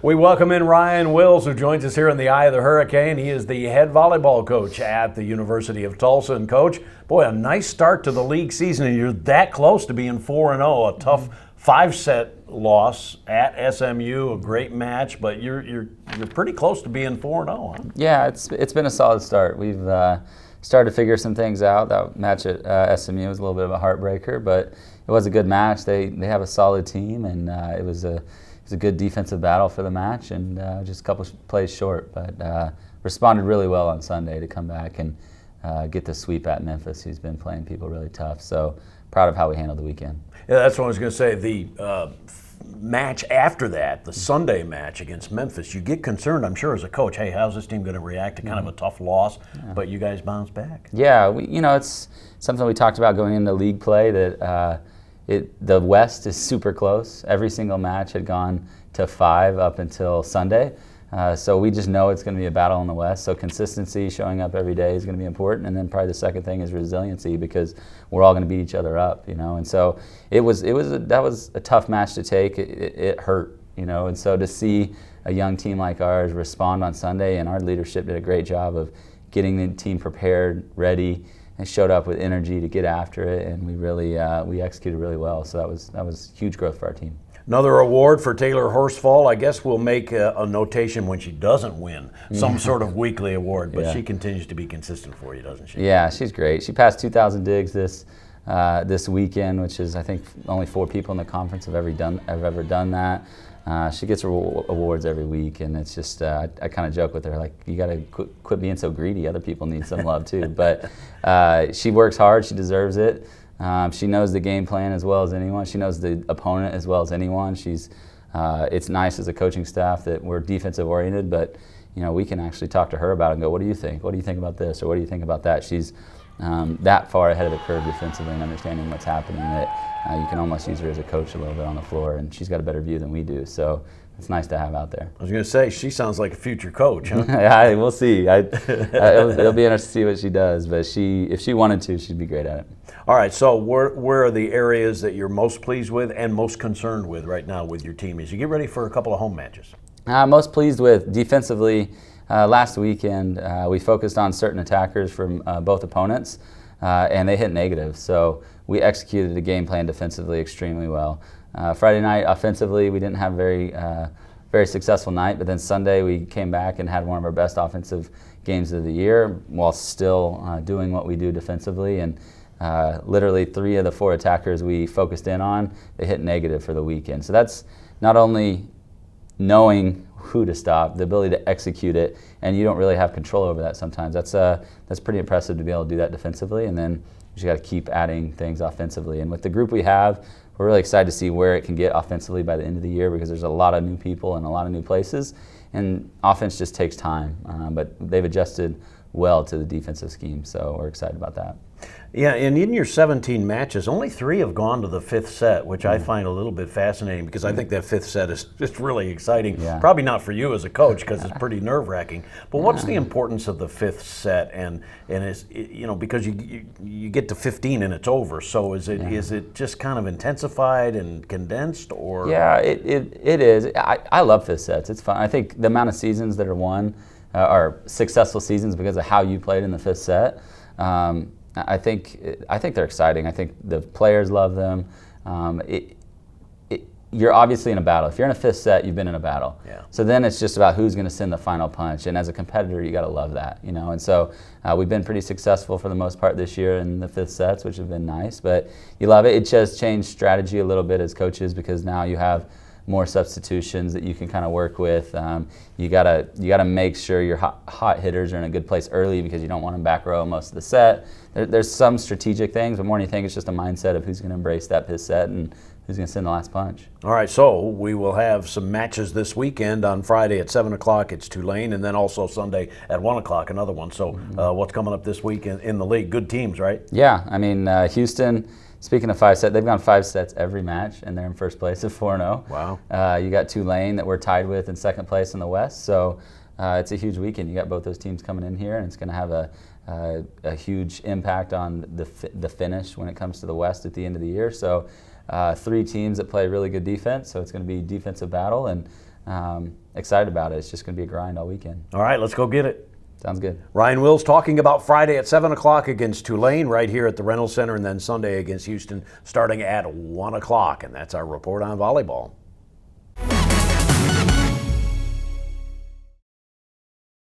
We welcome in Ryan Wills, who joins us here in the eye of the hurricane. He is the head volleyball coach at the University of Tulsa. And Coach, boy, a nice start to the league season, and you're that close to being 4-0. A tough 5-set loss at SMU, a great match, but you're pretty close to being 4-0. Huh? Yeah, it's been a solid start. We've started to figure some things out. That match at SMU was a little bit of a heartbreaker, but it was a good match. They have a solid team, and it was a good defensive battle for the match, and just a couple plays short, but responded really well on Sunday to come back and get the sweep at Memphis, who's been playing people really tough. So proud of how we handled the weekend. Yeah, that's what I was going to say. The match after that, the Sunday match against Memphis, you get concerned, I'm sure, as a coach. Hey, how's this team going to react to kind of a tough loss? Yeah. But you guys bounced back. Yeah, it's something we talked about going into league play, that the West is super close. Every single match had gone to 5 up until Sunday. So we just know it's going to be a battle in the West. So consistency, showing up every day is going to be important. And then probably the second thing is resiliency, because we're all going to beat each other up, And so that was a tough match to take. It hurt, And so to see a young team like ours respond on Sunday, and our leadership did a great job of getting the team prepared, ready, and showed up with energy to get after it, and we really we executed really well. So that was huge growth for our team. Another award for Taylor Horsfall. I guess we'll make a notation when she doesn't win some sort of weekly award, but she continues to be consistent for you, doesn't she? Yeah, she's great. She passed 2,000 digs this weekend, which is, I think, only 4 people in the conference have ever done that. She gets awards every week, and it's just, I kind of joke with her, like, you got to quit being so greedy. Other people need some love too. But she works hard. She deserves it. She knows the game plan as well as anyone. She knows the opponent as well as anyone. It's nice as a coaching staff that we're defensive oriented, but we can actually talk to her about it and go, what do you think? What do you think about this? Or what do you think about that? She's that far ahead of the curve defensively and understanding what's happening that you can almost use her as a coach a little bit on the floor, and she's got a better view than we do. So it's nice to have out there. I was going to say, she sounds like a future coach, huh? Yeah, we'll see. It'll be interesting to see what she does, but if she wanted to, she'd be great at it. All right, so where are the areas that you're most pleased with and most concerned with right now with your team as you get ready for a couple of home matches? Most pleased with defensively. Last weekend, we focused on certain attackers from both opponents, and they hit negative. So we executed the game plan defensively extremely well. Friday night, offensively, we didn't have very successful night, but then Sunday we came back and had one of our best offensive games of the year while still doing what we do defensively. And literally 3 of the 4 attackers we focused in on, they hit negative for the weekend. So that's not only knowing who to stop, the ability to execute it, and you don't really have control over that sometimes. That's pretty impressive to be able to do that defensively, and then you just got to keep adding things offensively. And with the group we have, we're really excited to see where it can get offensively by the end of the year, because there's a lot of new people and a lot of new places, and offense just takes time, but they've adjusted well to the defensive scheme, so we're excited about that. Yeah, and in your 17 matches, only 3 have gone to the 5th set, which I find a little bit fascinating, because I think that 5th set is just really exciting. Yeah. Probably not for you as a coach, because it's pretty nerve-wracking. But what's the importance of the 5th set? And is because you get to 15 and it's over. So is it just kind of intensified and condensed, or? Yeah, it is. I love 5th sets. It's fun. I think the amount of seasons that are won are successful seasons because of how you played in the 5th set. I think they're exciting. I think the players love them. You're obviously in a battle. If you're in a 5th set, you've been in a battle. Yeah. So then it's just about who's going to send the final punch. And as a competitor, you got to love that, And so we've been pretty successful for the most part this year in the 5th sets, which have been nice. But you love it. It just changed strategy a little bit as coaches, because now you have more substitutions that you can kind of work with. You gotta make sure your hot hitters are in a good place early, because you don't want them back row most of the set. There's some strategic things, but more than anything, it's just a mindset of who's going to embrace that 5th set and who's going to send the last punch. All right, so we will have some matches this weekend. On Friday at 7 o'clock, it's Tulane, and then also Sunday at 1 o'clock, another one. So what's coming up this week in the league? Good teams, right? Yeah, I mean, Houston, speaking of 5 sets, they've gone 5 sets every match, and they're in first place at 4-0. Wow. You got Tulane that we're tied with in second place in the West, so it's a huge weekend. You got both those teams coming in here, and it's going to have a huge impact on the finish when it comes to the West at the end of the year. So 3 teams that play really good defense, so it's going to be defensive battle, and excited about it. It's just going to be a grind all weekend. All right, let's go get it. Sounds good. Ryan Wills talking about Friday at 7 o'clock against Tulane right here at the Reynolds Center, and then Sunday against Houston starting at 1 o'clock. And that's our report on volleyball.